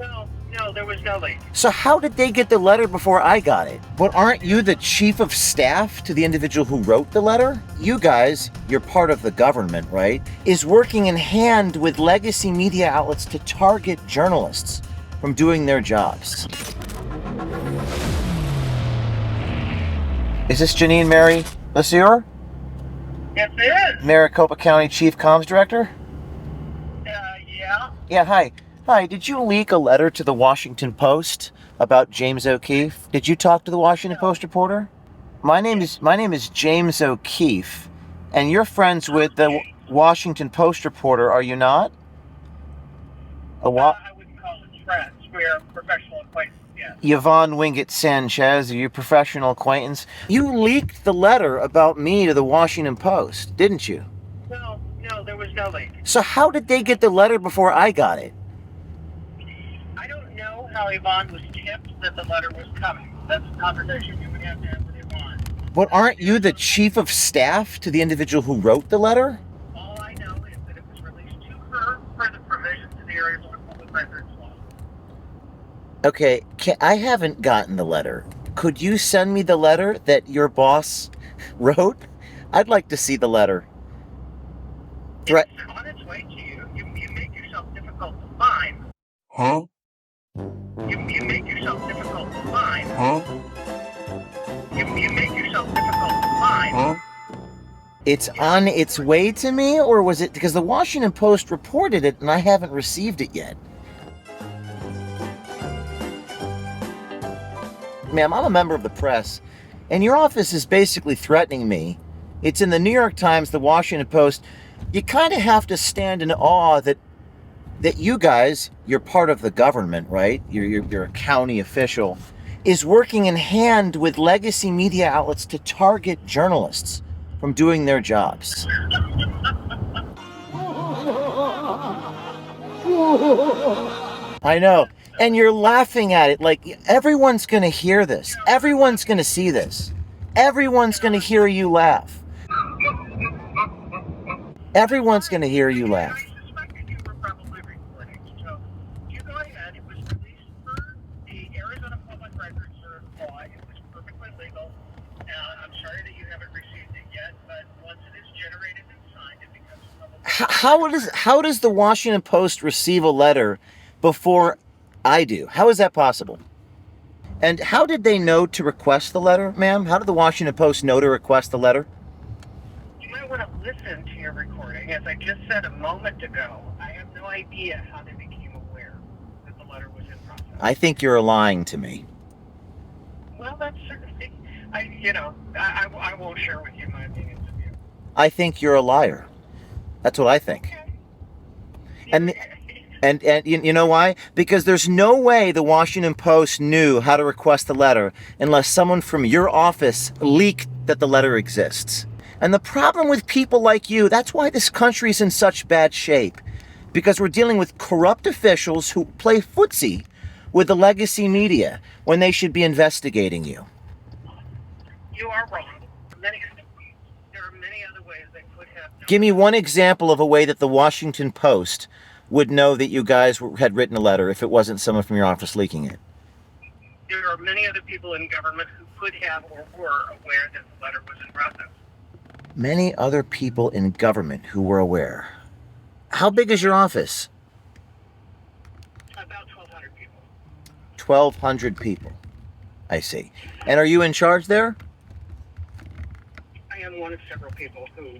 No, there was no leak. So how did they get the letter before I got it? But aren't you the chief of staff to the individual who wrote the letter? You guys, you're part of the government, right? Is working in hand with legacy media outlets to target journalists from doing their jobs. Is this Jeanine L'Ecuyer? Yes, it is. Maricopa County Chief Comms Director? Yeah. Yeah, hi. Hi, did you leak a letter to the Washington Post about James O'Keefe? Did you talk to the Washington Post reporter? My name is James O'Keefe, and you're friends with the Washington Post reporter, are you not? I wouldn't call it friends. We're professional acquaintances, yes. Yvonne Wingett Sanchez, are you professional acquaintance? You leaked the letter about me to the Washington Post, didn't you? No, there was no leak. So how did they get the letter before I got it? I don't know how Yvonne was tipped that the letter was coming. That's a conversation you would have to have with Yvonne. But aren't you the chief of staff to the individual who wrote the letter? All I know is that it was released to her per the provisions of the Arizona Public Records Law. Okay, I haven't gotten the letter. Could you send me the letter that your boss wrote? I'd like to see the letter. It's on its way to you. You make yourself difficult to find. Huh? You make yourself difficult to find. Huh? You make yourself difficult to find. Huh? It's on its way to me, or was it because the Washington Post reported it and I haven't received it yet? Ma'am, I'm a member of the press, and your office is basically threatening me. It's in the New York Times, the Washington Post. You kind of have to stand in awe that you guys, you're part of the government, right? You're a county official, is working in hand with legacy media outlets to target journalists from doing their jobs. I know. And you're laughing at it like everyone's going to hear this. Everyone's going to see this. Everyone's going to hear you laugh. Everyone's going to hear you laugh. I suspected you were probably recording, so you go ahead. It was released per the Arizona Public Records Law. It was perfectly legal. I'm sorry that you haven't received it yet, but once it is generated and signed, it becomes public. How does the Washington Post receive a letter before I do? How is that possible? And how did they know to request the letter, ma'am? How did the Washington Post know to request the letter? You might want to listen to your recording. As I just said a moment ago, I have no idea how they became aware that the letter was in process. I think you're lying to me. Well, that's certainly, I won't share with you my opinions of you. I think you're a liar. That's what I think. Okay. And you know why? Because there's no way the Washington Post knew how to request the letter unless someone from your office leaked that the letter exists. And the problem with people like you, that's why this country's in such bad shape. Because we're dealing with corrupt officials who play footsie with the legacy media when they should be investigating you. You are wrong. There are many other ways they could have done. Give me one example of a way that the Washington Post would know that you guys had written a letter if it wasn't someone from your office leaking it. There are many other people in government who could have or were aware that the letter was in process. Many other people in government who were aware. How big is your office? About 1,200 people. 1,200 people. I see. And are you in charge there? I am one of several people who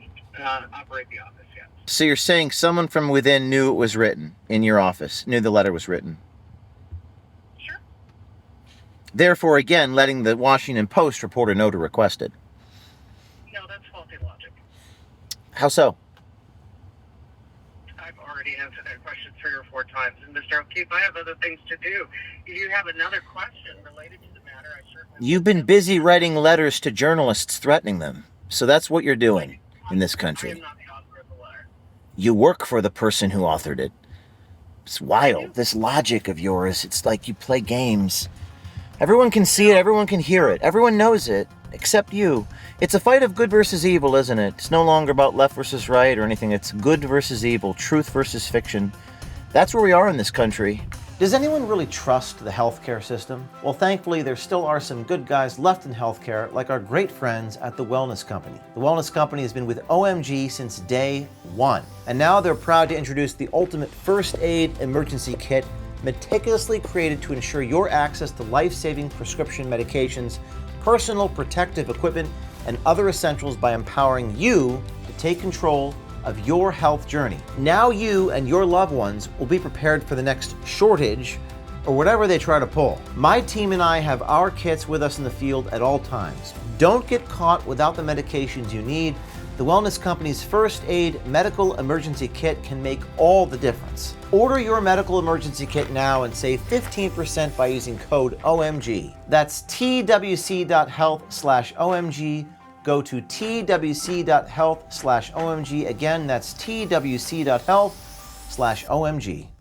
operate the office, yes. So you're saying someone from within knew it was written in your office, knew the letter was written. Sure. Therefore, again, letting the Washington Post reporter know to request it. No, that's faulty logic. How so? I've already answered that question 3 or 4 times. And Mr. O'Keefe, I have other things to do. If you have another question related to the matter, I certainly... You've been busy writing letters to journalists threatening them. So that's what you're doing in this I am country. not the author of the letter. You work for the person who authored it. It's wild. This logic of yours, it's like you play games. Everyone can see it. Everyone can hear it. Everyone knows it, except you. It's a fight of good versus evil, isn't it? It's no longer about left versus right or anything. It's good versus evil, truth versus fiction. That's where we are in this country. Does anyone really trust the healthcare system? Well, thankfully, there still are some good guys left in healthcare, like our great friends at The Wellness Company. The Wellness Company has been with OMG since day one, and now they're proud to introduce the ultimate first aid emergency kit, meticulously created to ensure your access to life-saving prescription medications, personal protective equipment, and other essentials by empowering you to take control of your health journey. Now you and your loved ones will be prepared for the next shortage or whatever they try to pull. My team and I have our kits with us in the field at all times. Don't get caught without the medications you need. The Wellness Company's First Aid Medical Emergency Kit can make all the difference. Order your medical emergency kit now and save 15% by using code OMG. That's twc.health/OMG. Go to twc.health/OMG. Again, that's twc.health/OMG.